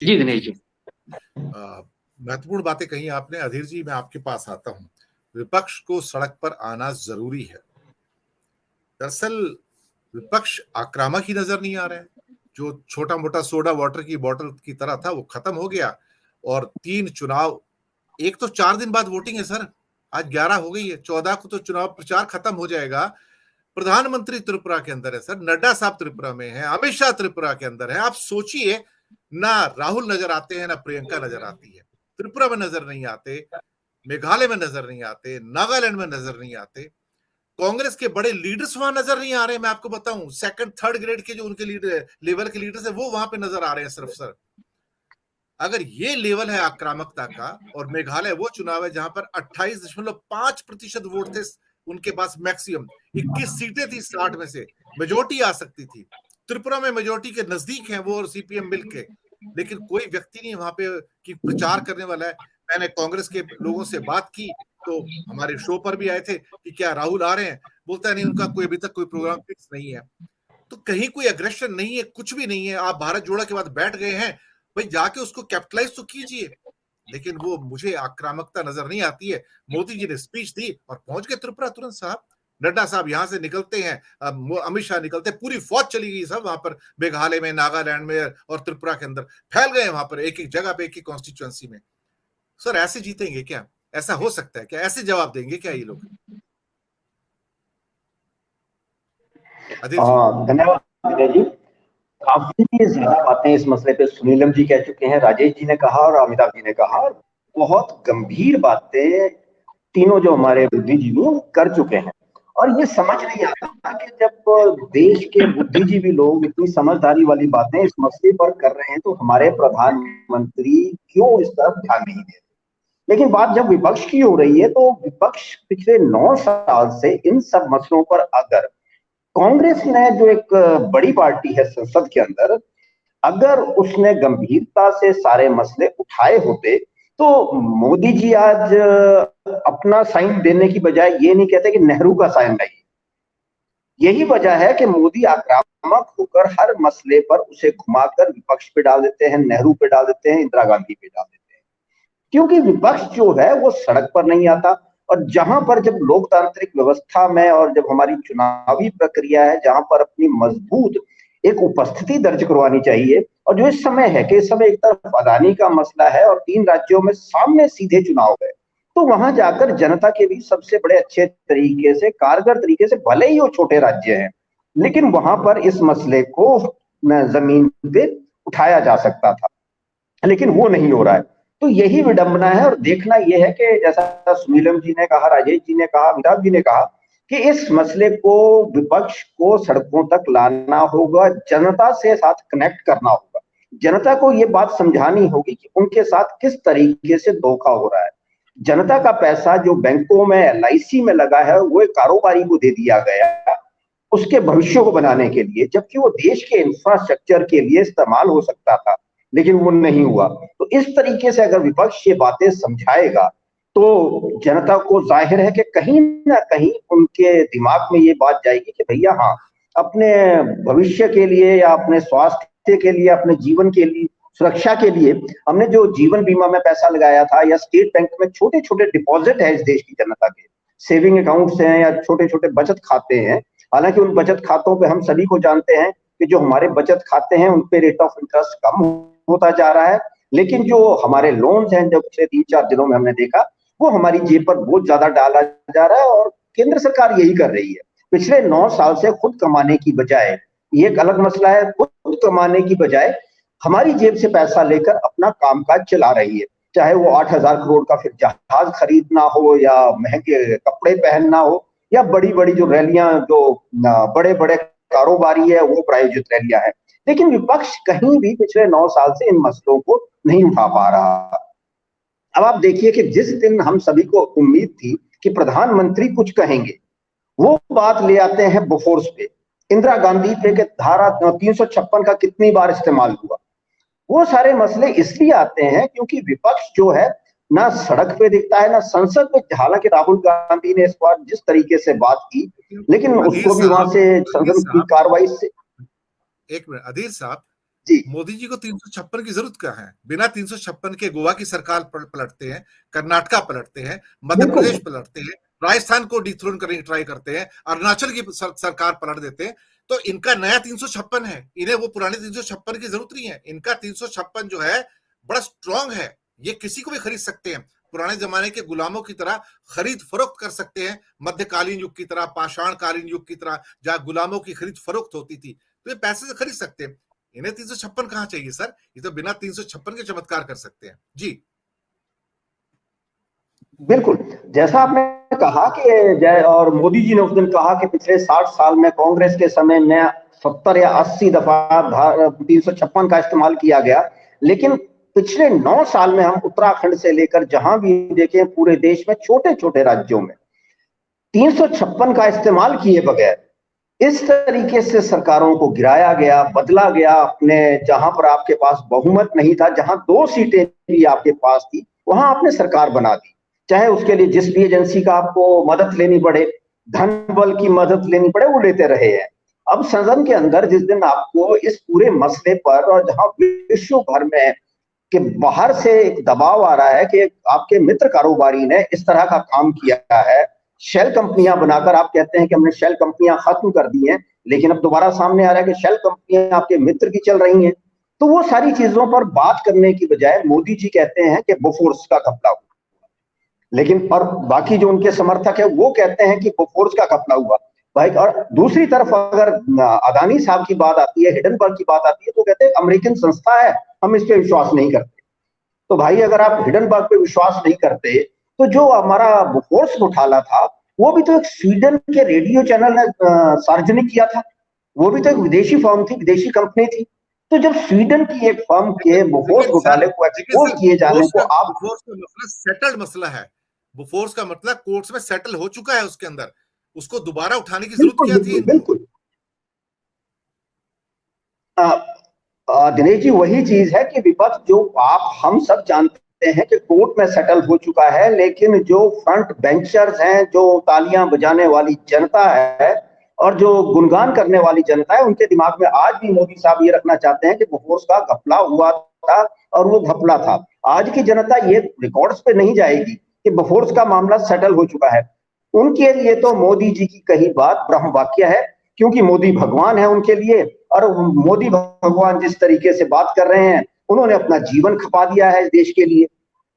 जी दिनेश जी। महत्वपूर्ण बातें कही आपने। अधीर जी, मैं आपके पास आता हूं। विपक्ष को सड़क पर आना जरूरी है। दरअसल विपक्ष आक्रामक ही नजर नहीं आ रहा है। जो छोटा मोटा सोडा वाटर की बोतल की तरह था वो खत्म हो गया। और 3 चुनाव, एक तो 4 दिन बाद वोटिंग है सर। आज 11 हो गई है, 14 को तो चुनाव प्रचार खत्म हो जाएगा। प्रधानमंत्री त्रिपुरा के अंदर है सर, नड्डा साहब त्रिपुरा में है, अमित शाह त्रिपुरा के अंदर है। आप सोचिए, ना राहुल नजर आते हैं ना प्रियंका नजर आती है। त्रिपुरा में नजर नहीं आते, मेघालय में नजर नहीं आते, नागालैंड में नजर नहीं आते। कांग्रेस के बड़े लीडर्स वहां नजर नहीं आ रहे। मैं आपको बताऊं, सेकंड थर्ड ग्रेड के जो उनके लीडर लेवल के लीडर्स है वो वहां पे नजर आ रहे हैं सिर्फ सर। अगर ये लेवल है आक्रामकता का, और मेघालय वो चुनाव है जहां पर 28.5% वोट थे उनके पास, मैक्सिमम 21 सीटें थी 60 में से, मेजोरिटी आ सकती थी। त्रिपुरा में मेजोरिटी के नजदीक है वो और सीपीएम मिलके, लेकिन कोई व्यक्ति नहीं वहां पे कि प्रचार करने वाला है। मैंने कांग्रेस के लोगों से बात की तो हमारे शो पर भी आए थे कि क्या राहुल आ रहे हैं, बोलता है नहीं, उनका कोई अभी तक कोई प्रोग्राम फिक्स नहीं है। तो कहीं कोई अग्रेशन नहीं है, कुछ भी नहीं है। आप भारत जोड़ो के बाद बैठ गए हैं, भाई जाके उसको कैपिटलाइज तो कीजिए। लेकिन वो मुझे आक्रामकता नजर नहीं आती है। मोदी जी ने स्पीच दी और पहुंच गए त्रिपुरा तुरंत साहब। नड्डा साहब यहां से निकलते हैं, अमित शाह निकलते, पूरी फौज चली गई सब वहां पर, मेघालय में, नागालैंड में और त्रिपुरा के अंदर फैल गए वहां पर, एक एक जगह पे, एक एक कॉन्स्टिट्यूएंसी में। सर ऐसे जीतेंगे क्या? ऐसा हो सकता है क्या? ऐसे जवाब देंगे क्या ये लोग? अधीर जी। धन्यवाद विनय जी। काफी ज्यादा बातें इस मसले पे सुनीलम जी कह चुके हैं, राजेश जी ने कहा और अमिताभ जी ने कहा, और बहुत गंभीर बातें तीनों जो हमारे बुद्धिजीवी हैं कर चुके हैं। और ये समझ नहीं आता कि जब देश के बुद्धिजीवी लोग इतनी समझदारी वाली बातें इस मसले पर कर रहे हैं तो हमारे प्रधानमंत्री क्यों इस तरफ ध्यान नहीं दे रहे। लेकिन बात जब विपक्ष की हो रही है तो विपक्ष पिछले 9 साल से इन सब मसलों पर, अगर कांग्रेस ने जो एक बड़ी पार्टी है संसद के अंदर, अगर उसने गंभीरता से सारे मसले उठाए होते तो मोदी जी आज अपना साइन देने की बजाय ये नहीं कहते कि नेहरू का साइन लाइए। यही वजह है कि मोदी आक्रामक होकर हर मसले पर उसे घुमाकर विपक्ष पे डाल देते हैं, नेहरू पे डाल देते हैं, इंदिरा गांधी पे डाल देते हैं। क्योंकि विपक्ष जो है वो सड़क पर नहीं आता। और जहां पर जब लोकतांत्रिक व्यवस्था में और जब हमारी चुनावी प्रक्रिया है जहां पर अपनी मजबूत एक उपस्थिति दर्ज करवानी चाहिए, और जो इस समय है कि इस समय एक तरफ अदानी का मसला है और 3 राज्यों में सामने सीधे चुनाव है, तो वहां जाकर जनता के भी सबसे बड़े अच्छे तरीके से, कारगर तरीके से, भले ही वो छोटे राज्य हैं, लेकिन वहां पर इस मसले को जमीन पे उठाया जा सकता था, लेकिन वो नहीं हो रहा है। तो यही विडंबना है। और देखना यह है कि जैसा सुनीलम जी ने कहा, राजेश जी ने कहा, अमिताभ जी ने कहा कि इस मसले को विपक्ष को सड़कों तक लाना होगा, जनता से साथ कनेक्ट करना होगा, जनता को ये बात समझानी होगी कि उनके साथ किस तरीके से धोखा हो रहा है। जनता का पैसा जो बैंकों में, एलआईसी में लगा है, वो एक कारोबारी को दे दिया गया उसके भविष्य को बनाने के लिए, जबकि वो देश के इंफ्रास्ट्रक्चर के लिए इस्तेमाल हो सकता था, लेकिन वो नहीं हुआ। तो इस तरीके से अगर विपक्ष ये बातें समझाएगा तो जनता को जाहिर है कि कहीं ना कहीं उनके दिमाग में ये बात जाएगी कि भैया हाँ, अपने भविष्य के लिए या अपने स्वास्थ्य के लिए, अपने जीवन के लिए, सुरक्षा के लिए हमने जो जीवन बीमा में पैसा लगाया था, या स्टेट बैंक में छोटे छोटे डिपॉजिट है इस देश की जनता के, सेविंग अकाउंट्स हैं या छोटे छोटे बचत खाते हैं। हालांकि उन बचत खातों पे हम सभी को जानते हैं कि जो हमारे बचत खाते हैं उन पे रेट ऑफ इंटरेस्ट कम होता जा रहा है, लेकिन जो हमारे लोन्स हैं, जो पिछले 3-4 दिनों में हमने देखा, वो हमारी जेब पर बहुत ज्यादा डाला जा रहा है। और केंद्र सरकार यही कर रही है। पिछले 9 साल से खुद कमाने की बजाय, ये एक अलग मसला है, खुद कमाने की बजाय हमारी जेब से पैसा लेकर अपना कामकाज चला रही है। चाहे वो 8,000 करोड़ का फिर जहाज खरीदना हो, या महंगे कपड़े पहनना हो, या बड़ी बड़ी जो रैलियां, जो बड़े बड़े कारोबारी है वो प्रायोजित रैलियां हैं। लेकिन विपक्ष कहीं भी पिछले 9 साल से इन मसलों को नहीं उठा पा रहा। अब आप देखिए कि जिस दिन हम सभी को उम्मीद थी कि प्रधानमंत्री कुछ कहेंगे, वो बात ले आते हैं बोफोर्स पे, इंदिरा गांधी पे के धारा 356 का कितनी बार इस्तेमाल हुआ। वो सारे मसले इसलिए आते हैं क्योंकि विपक्ष जो है ना सड़क पे दिखता है ना संसद में। हालांकि राहुल गांधी ने इस बार जिस तरीके से बात की, लेकिन उसको भी वहां से संसद की कार्रवाई से। एक मिनट अधीर साहब, जी मोदी जी को 356 की जरूरत क्या है? बिना 356 के गोवा की सरकार पलटते हैं, कर्नाटका पलटते हैं, मध्य बिल्कुल प्रदेश पलटते हैं, राजस्थान को डिथ्रोन करने की ट्राई करते हैं, अरुणाचल की सरकार पलट देते हैं। तो इनका नया 356 है, इन्हें वो पुराने 356 की जरूरत नहीं है। इनका 356 जो है बड़ा स्ट्रांग है, ये किसी को भी खरीद सकते हैं। पुराने जमाने के गुलामों की तरह खरीद फरोख्त कर सकते हैं, मध्यकालीन युग की तरह, पाषाण कालीन युग की तरह, जहां गुलामों की खरीद फरोख्त होती थी, तो ये पैसे से खरीद सकते हैं। इन्हें 356 कहां चाहिए सर? ये तो बिना 356 के चमत्कार कर सकते हैं जी। बिल्कुल, जैसा आपने कहा कि जय और मोदी जी ने उस दिन कहा कि पिछले 60 साल में कांग्रेस के समय में 70 या 80 दफा 356 का इस्तेमाल किया गया, लेकिन पिछले 9 साल में हम उत्तराखंड से लेकर जहां भी देखें पूरे देश में छोटे छोटे राज्यों में 356 का इस्तेमाल किए बगैर इस तरीके से सरकारों को गिराया गया, बदला गया। अपने जहां पर आपके पास बहुमत नहीं था, जहां 2 सीटें भी आपके पास थी, वहां आपने सरकार बना दी, चाहे उसके लिए जिस भी एजेंसी का आपको मदद लेनी पड़े, धन बल की मदद लेनी पड़े, वो लेते रहे हैं। अब सदन के अंदर जिस दिन आपको इस पूरे मसले पर और जहां विश्व भर में कि बाहर से एक दबाव आ रहा है कि आपके मित्र कारोबारी ने इस तरह का काम किया है, शेल कंपनियां बनाकर आप कहते हैं कि हमने शेल कंपनियां खत्म कर दी हैं, लेकिन अब दोबारा सामने आ रहा है कि शेल कंपनियां आपके मित्र की चल रही हैं। तो वो सारी चीजों पर बात करने की बजाय मोदी जी कहते हैं कि बोफोर्स का घपला हुआ, लेकिन और बाकी जो उनके समर्थक है वो कहते हैं कि बोफोर्स का घपला हुआ भाई। और दूसरी तरफ अगर अदानी साहब की बात आती है, हिडनबर्ग की बात आती है, तो कहते हैं अमेरिकन संस्था है, हम इस पर विश्वास नहीं करते। तो भाई अगर आप हिडनबर्ग पे विश्वास नहीं करते, तो जो हमारा बोफोर्स घोटाला था वो भी तो एक स्वीडन के रेडियो चैनल ने सार्वजनिक किया था, वो भी तो एक विदेशी फर्म थी, विदेशी कंपनी थी। तो जब स्वीडन की एक फर्म के बोफोर्स घोटाले को एक्सपोज किए जाने को आप बोफोर्स का मसला सेटल्ड मसला है। बोफोर्स का मतलब कोर्ट्स में सेटल हो चुका है, उसके अंदर उसको दोबारा उठाने की जरूरत बिल्कुल क्या थी बिल्कुल इनको? बिल्कुल दिनेश जी, वही चीज है कि विपक्ष जो आप हम सब जानते हैं कि कोर्ट में सेटल हो चुका है, लेकिन जो फ्रंट बेंचर्स हैं, जो तालियां बजाने वाली जनता है और जो गुणगान करने वाली जनता है, उनके दिमाग में आज भी मोदी साहब ये रखना चाहते हैं कि बोफोर्स का घपला हुआ था और वो घपला था। आज की जनता ये रिकॉर्ड्स पे नहीं जाएगी कि बोफोर्स का मामला सेटल हो चुका है। उनके लिए तो मोदी जी की कही बात ब्रह्म वाक्य है, क्योंकि मोदी भगवान है उनके लिए। और मोदी भगवान जिस तरीके से बात कर रहे हैं, उन्होंने अपना जीवन खपा दिया है इस देश के लिए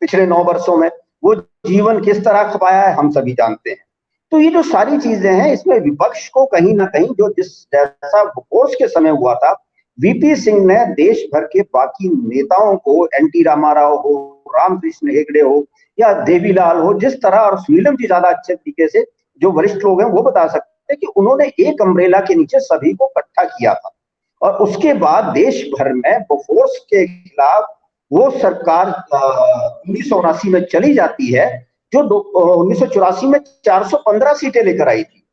पिछले 9 वर्षों में। वो जीवन किस तरह खपाया है हम सभी जानते हैं। तो ये जो सारी चीजें हैं, इसमें विपक्ष को कहीं ना कहीं जो जिस जैसा बोफोर्स के समय हुआ था, वीपी सिंह ने देश भर के बाकी नेताओं को, एनटी रामाराव हो, रामकृष्ण हेगड़े हो या देवीलाल हो, जिस तरह, और सुनीलम जी ज्यादा अच्छे तरीके से जो वरिष्ठ लोग हैं वो बता सकते हैं कि उन्होंने एक अम्ब्रेला के नीचे सभी को इकट्ठा किया था। और उसके बाद देश भर में बोफोर्स के खिलाफ वो सरकार 1979 में चली जाती है, जो 1984 में 415 सीटें लेकर आई थी।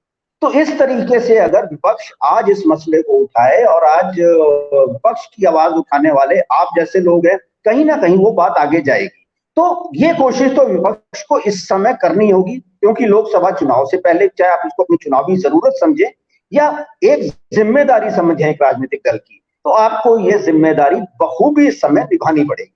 तो इस तरीके से अगर विपक्ष आज इस मसले को उठाए और आज विपक्ष की आवाज उठाने वाले आप जैसे लोग हैं, कहीं ना कहीं वो बात आगे जाएगी। तो ये कोशिश तो विपक्ष को इस समय करनी होगी, क्योंकि लोकसभा चुनाव से पहले, चाहे आप इसको अपनी चुनावी जरूरत समझे या एक जिम्मेदारी समझे एक राजनीतिक दल की, तो आपको ये जिम्मेदारी बखूबी इस समय निभानी पड़ेगी।